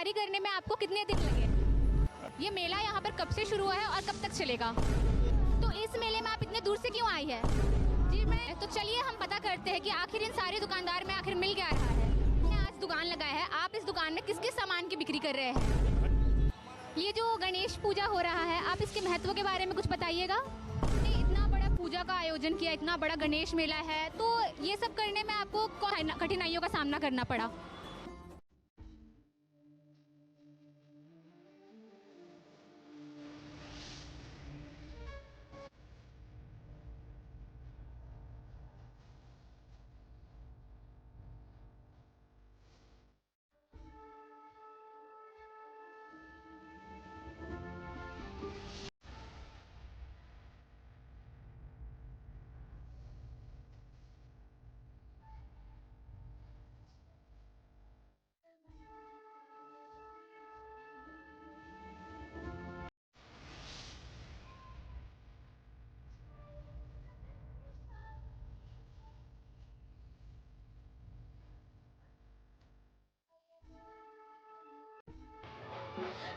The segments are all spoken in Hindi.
तैयारी करने में आपको कितने दिन लगे? ये मेला यहाँ पर कब से शुरू हुआ है और कब तक चलेगा? तो इस मेले में आप इतने दूर से क्यों आई है? जी मैं तो चलिए हम पता करते हैं कि आखिर इन सारे दुकानदार में आखिर मिल क्या रहा है। आज दुकान लगाया है, आप इस दुकान में किस किस सामान की बिक्री कर रहे हैं? ये जो गणेश पूजा हो रहा है, आप इसके महत्व के बारे में कुछ बताइएगा। इतना बड़ा पूजा का आयोजन किया, इतना बड़ा गणेश मेला है, तो ये सब करने में आपको कठिनाइयों का सामना करना पड़ा?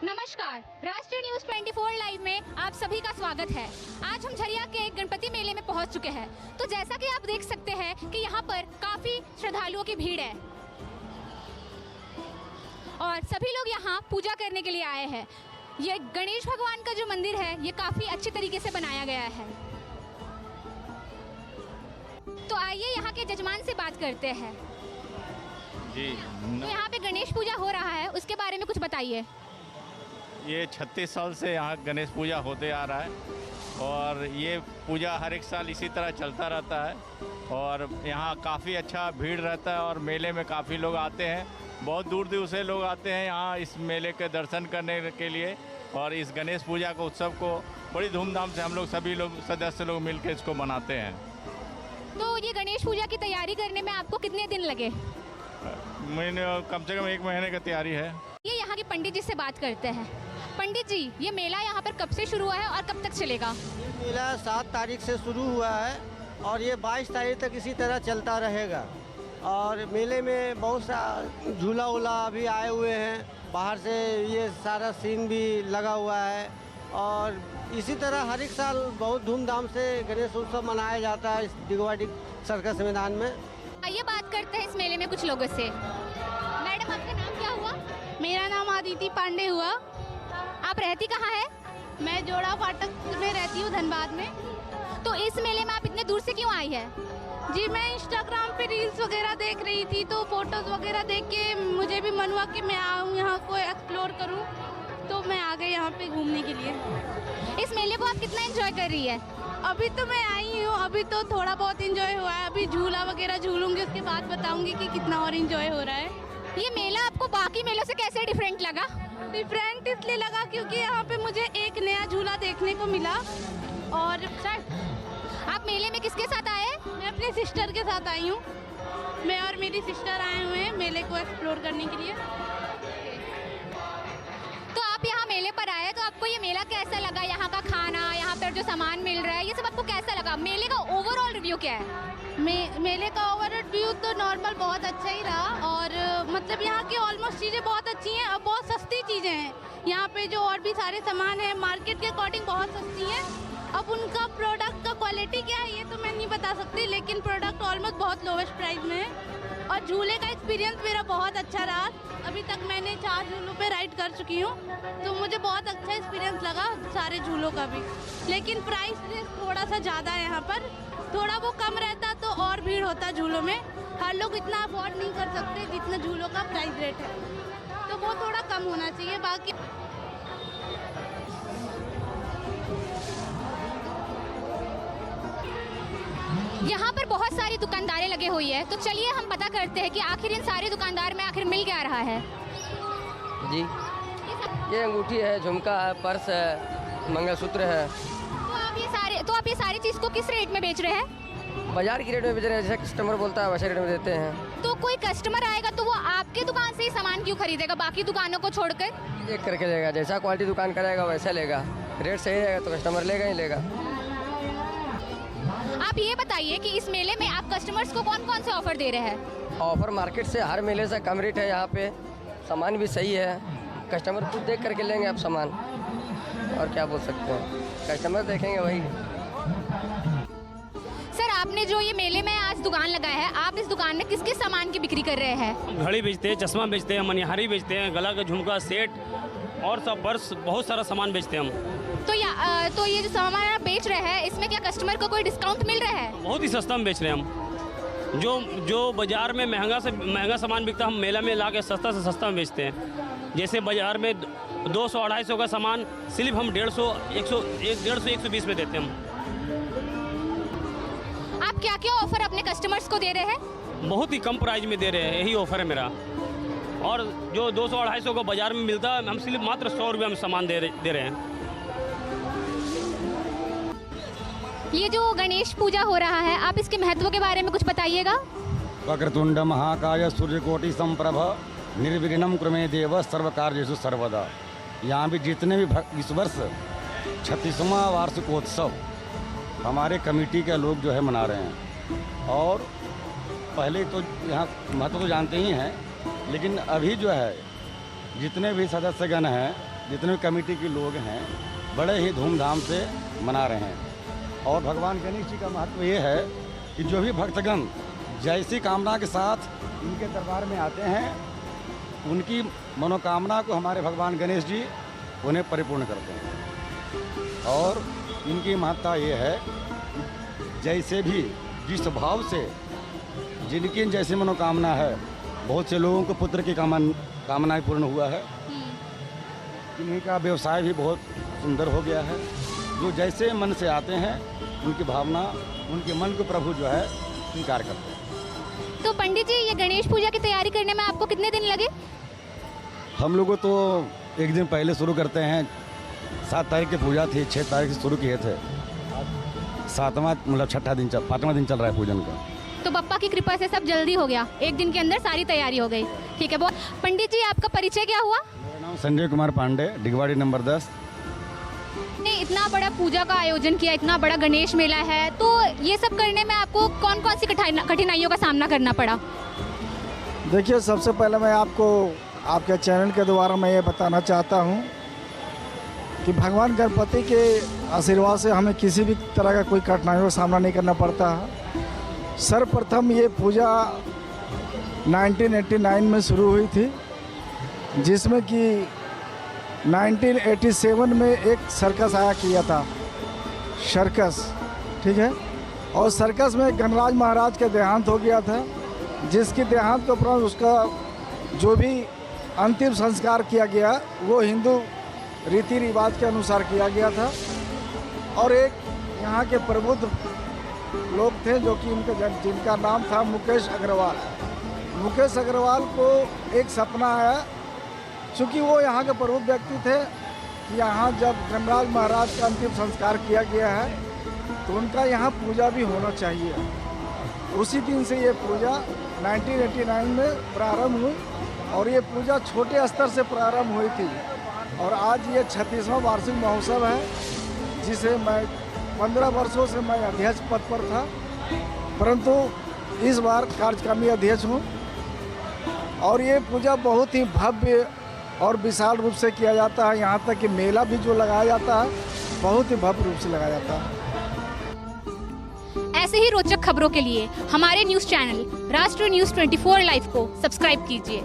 नमस्कार, राष्ट्रीय न्यूज 24 लाइव में आप सभी का स्वागत है। आज हम झरिया के गणपति मेले में पहुंच चुके हैं। तो जैसा कि आप देख सकते हैं कि यहाँ पर काफी श्रद्धालुओं की भीड़ है और सभी लोग यहाँ पूजा करने के लिए आए हैं। ये गणेश भगवान का जो मंदिर है, ये काफी अच्छे तरीके से बनाया गया है। तो आइए यहाँ के जजमान से बात करते हैं। जी तो यहाँ पे गणेश पूजा हो रहा है, उसके बारे में कुछ बताइए। ये 36 साल से यहाँ गणेश पूजा होते आ रहा है और ये पूजा हर एक साल इसी तरह चलता रहता है और यहाँ काफ़ी अच्छा भीड़ रहता है और मेले में काफ़ी लोग आते हैं। बहुत दूर दूर से लोग आते हैं यहाँ इस मेले के दर्शन करने के लिए और इस गणेश पूजा को उत्सव को बड़ी धूमधाम से हम लोग सभी लोग सदस्य लोग मिलकर इसको मनाते हैं। तो ये गणेश पूजा की तैयारी करने में आपको कितने दिन लगे? महीने कम से कम 1 महीने की तैयारी है। ये यहाँ के पंडित जी से बात करते हैं। पंडित जी, ये मेला यहाँ पर कब से शुरू हुआ है और कब तक चलेगा? ये मेला 7 तारीख से शुरू हुआ है और ये 22 तारीख तक इसी तरह चलता रहेगा। और मेले में बहुत सा झूला वूला अभी आए हुए हैं बाहर से, ये सारा सीन भी लगा हुआ है और इसी तरह हर एक साल बहुत धूमधाम से गणेश उत्सव मनाया जाता है इस दिगवाड़ी सर्कस मैदान में। आइए बात करते हैं इस मेले में कुछ लोगों से। मैडम, आपका नाम क्या हुआ? मेरा नाम आदिति पांडे हुआ। आप रहती कहाँ है? मैं जोड़ा फाटक में रहती हूँ, धनबाद में। तो इस मेले में आप इतने दूर से क्यों आई है? जी मैं इंस्टाग्राम पे रील्स वगैरह देख रही थी, तो फोटोज वगैरह देख के मुझे भी मन हुआ कि मैं आऊँ यहाँ को एक्सप्लोर करूँ, तो मैं आ गई यहाँ पे घूमने के लिए। इस मेले को आप कितना एंजॉय कर रही है? अभी तो मैं आई हूँ, अभी तो थोड़ा बहुत इंजॉय हुआ है। अभी झूला वगैरह झूलूंगी, उसके बाद बताऊंगी कि कितना और इंजॉय हो रहा है। ये मेला आपको बाकी मेलों से कैसे डिफरेंट लगा? डिफरेंट इसलिए लगा क्योंकि यहाँ पे मुझे एक नया झूला देखने को मिला। और आप मेले में किसके साथ आए? मैं अपने सिस्टर के साथ आई हूँ। मैं और मेरी सिस्टर आए हुए हैं मेले को एक्सप्लोर करने के लिए। तो आप यहाँ मेले पर आए, तो आपको ये मेला कैसा लगा? यहाँ का खाना, यहाँ पर जो सामान मिल रहा है, ये सब आपको कैसा लगा? मेले का ओवरऑल रिव्यू क्या है? मेले का ओवरऑल व्यू तो नॉर्मल बहुत अच्छा ही रहा और मतलब यहाँ की ऑलमोस्ट चीज़ें बहुत अच्छी हैं और बहुत सस्ती चीज़ें हैं। यहाँ पे जो और भी सारे सामान हैं मार्केट के अकॉर्डिंग बहुत सस्ती हैं। अब उनका प्रोडक्ट का क्वालिटी क्या है ये तो मैं नहीं बता सकती, लेकिन प्रोडक्ट ऑलमोस्ट बहुत लोवेस्ट प्राइस में है। और झूले का एक्सपीरियंस मेरा बहुत अच्छा रहा। अभी तक मैंने 4 झूलों पे राइड कर चुकी हूँ, तो मुझे बहुत अच्छा एक्सपीरियंस लगा सारे झूलों का भी। लेकिन प्राइस थोड़ा सा ज़्यादा है यहाँ पर, थोड़ा वो कम रहता तो और भीड़ होता झूलों में। हर लोग इतना अफोर्ड नहीं कर सकते जितना झूलों का प्राइस रेट है, तो वो थोड़ा कम होना चाहिए। बाकी यहाँ पर बहुत सारी दुकानदारें लगे हुई है, तो चलिए हम पता करते हैं कि आखिर इन सारे दुकानदार में आखिर मिल क्या रहा है। जी ये अंगूठी है, झुमका है, पर्स है, मंगलसूत्र है। तो आप ये सारी चीज़ को किस रेट में बेच रहे हैं? बाजार की रेट में बेच रहे हैं, जैसे कस्टमर बोलता है वैसे रेट में देते हैं। तो कोई कस्टमर आएगा तो वो आपके दुकान से ही सामान क्यों खरीदेगा बाकी दुकानों को छोड़कर? चेक करके लेगा, जैसा क्वालिटी दुकान करेगा वैसा लेगा। रेट सही रहेगा तो कस्टमर लेगा ही लेगा। आप ये बताइए कि इस मेले में आप कस्टमर्स को कौन कौन से ऑफर दे रहे हैं? ऑफर मार्केट से हर मेले से कम रेट है यहाँ पे सामान भी सही है, कस्टमर खुद देख करके लेंगे आप सामान, और क्या बोल सकते हैं, कस्टमर देखेंगे वही। सर आपने जो ये मेले में आज दुकान लगाया है, आप इस दुकान में किस किस सामान की बिक्री कर रहे हैं? घड़ी बेचते हैं, चश्मा बेचते हैं, मनिहारी बेचते हैं, गला का झुमका सेट और सब पर्स, बहुत सारा सामान बेचते हैं हम। तो ये जो सामान आप बेच रहे हैं, इसमें क्या कस्टमर को कोई डिस्काउंट मिल रहा है? बहुत ही सस्ता में बेच रहे हैं हम। जो बाज़ार में महंगा से महंगा सामान बिकता है, हम मेला में ला के सस्ता से सस्ता में बेचते हैं। जैसे बाज़ार में 200-250 का सामान सिर्फ हम 150-120 में देते हैं हम। आप क्या क्या ऑफर अपने कस्टमर्स को दे रहे हैं? बहुत ही कम प्राइस में दे रहे हैं, यही ऑफर है मेरा। और जो 200-250 का बाज़ार में मिलता है, हम सिर्फ मात्र 100 रुपये में सामान दे रहे हैं। ये जो गणेश पूजा हो रहा है, आप इसके महत्व के बारे में कुछ बताइएगा। वक्रतुंड महाकाय सूर्यकोटि संप्रभ निर्विघ्नं कुरु मे देव सर्वकार्येषु सर्वदा। यहाँ भी जितने भी इस वर्ष 36वां वार्षिकोत्सव हमारे कमेटी के लोग जो है मना रहे हैं। और पहले तो यहाँ महत्व तो जानते ही हैं, लेकिन अभी जो है जितने भी सदस्यगण हैं, जितने भी कमेटी के लोग हैं, बड़े ही धूमधाम से मना रहे हैं। और भगवान गणेश जी का महत्व ये है कि जो भी भक्तगण जैसी कामना के साथ इनके दरबार में आते हैं, उनकी मनोकामना को हमारे भगवान गणेश जी उन्हें परिपूर्ण करते हैं। और इनकी महत्ता ये है कि जैसे भी जिस भाव से जिनकी जैसी मनोकामना है, बहुत से लोगों को पुत्र की कामनाएं पूर्ण हुआ है। इन्हीं का व्यवसाय भी बहुत सुंदर हो गया है। जो जैसे मन से आते हैं, उनकी भावना, उनके मन को प्रभु जो है स्वीकार करते हैं। तो पंडित जी, ये गणेश पूजा की तैयारी करने में आपको कितने दिन लगे? हम लोगों तो एक दिन पहले शुरू करते हैं। 7 तारीख की पूजा थी, 6 तारीख से शुरू किए थे। 7वां मतलब 6ठा दिन 5वां दिन चल रहा है पूजन का। तो बप्पा की कृपा से सब जल्दी हो गया, एक दिन के अंदर सारी तैयारी हो गई। ठीक है, बहुत। पंडित जी, आपका परिचय क्या हुआ? मेरा नाम संजय कुमार पांडे, डिगवाड़ी नंबर 10। ने इतना बड़ा पूजा का आयोजन किया, इतना बड़ा गणेश मेला है, तो ये सब करने में आपको कौन कौन सी कठिनाइयों का सामना करना पड़ा? देखिए, सबसे पहले मैं आपको आपके चैनल के द्वारा मैं ये बताना चाहता हूँ कि भगवान गणपति के आशीर्वाद से हमें किसी भी तरह का कोई कठिनाइयों का सामना नहीं करना पड़ता है। सर्वप्रथम ये पूजा 1989 में शुरू हुई थी, जिसमें कि 1987 में एक सर्कस आया किया था, सर्कस, ठीक है। और सर्कस में गणराज महाराज का देहांत हो गया था, जिसके देहांत के उपरांत उसका जो भी अंतिम संस्कार किया गया वो हिंदू रीति रिवाज के अनुसार किया गया था। और एक यहाँ के प्रबुद्ध लोग थे जो कि जिनका नाम था मुकेश अग्रवाल। मुकेश अग्रवाल को एक सपना आया, चूँकि वो यहाँ के प्रबुद्ध व्यक्ति थे, कि यहाँ जब गणराज महाराज का अंतिम संस्कार किया गया है तो उनका यहाँ पूजा भी होना चाहिए। उसी दिन से ये पूजा 1989 में प्रारंभ हुई और ये पूजा छोटे स्तर से प्रारंभ हुई थी। और आज ये 36वां वार्षिक महोत्सव है, जिसे मैं 15 वर्षों से मैं अध्यक्ष पद पर था, परंतु इस बार कार्यक्रमी अध्यक्ष हूँ। और ये पूजा बहुत ही भव्य और विशाल रूप से किया जाता है। यहाँ तक कि मेला भी जो लगाया जाता है, बहुत ही भव्य रूप से लगाया जाता है। ऐसे ही रोचक खबरों के लिए हमारे न्यूज़ चैनल राष्ट्र न्यूज़ 24 लाइव को सब्सक्राइब कीजिए।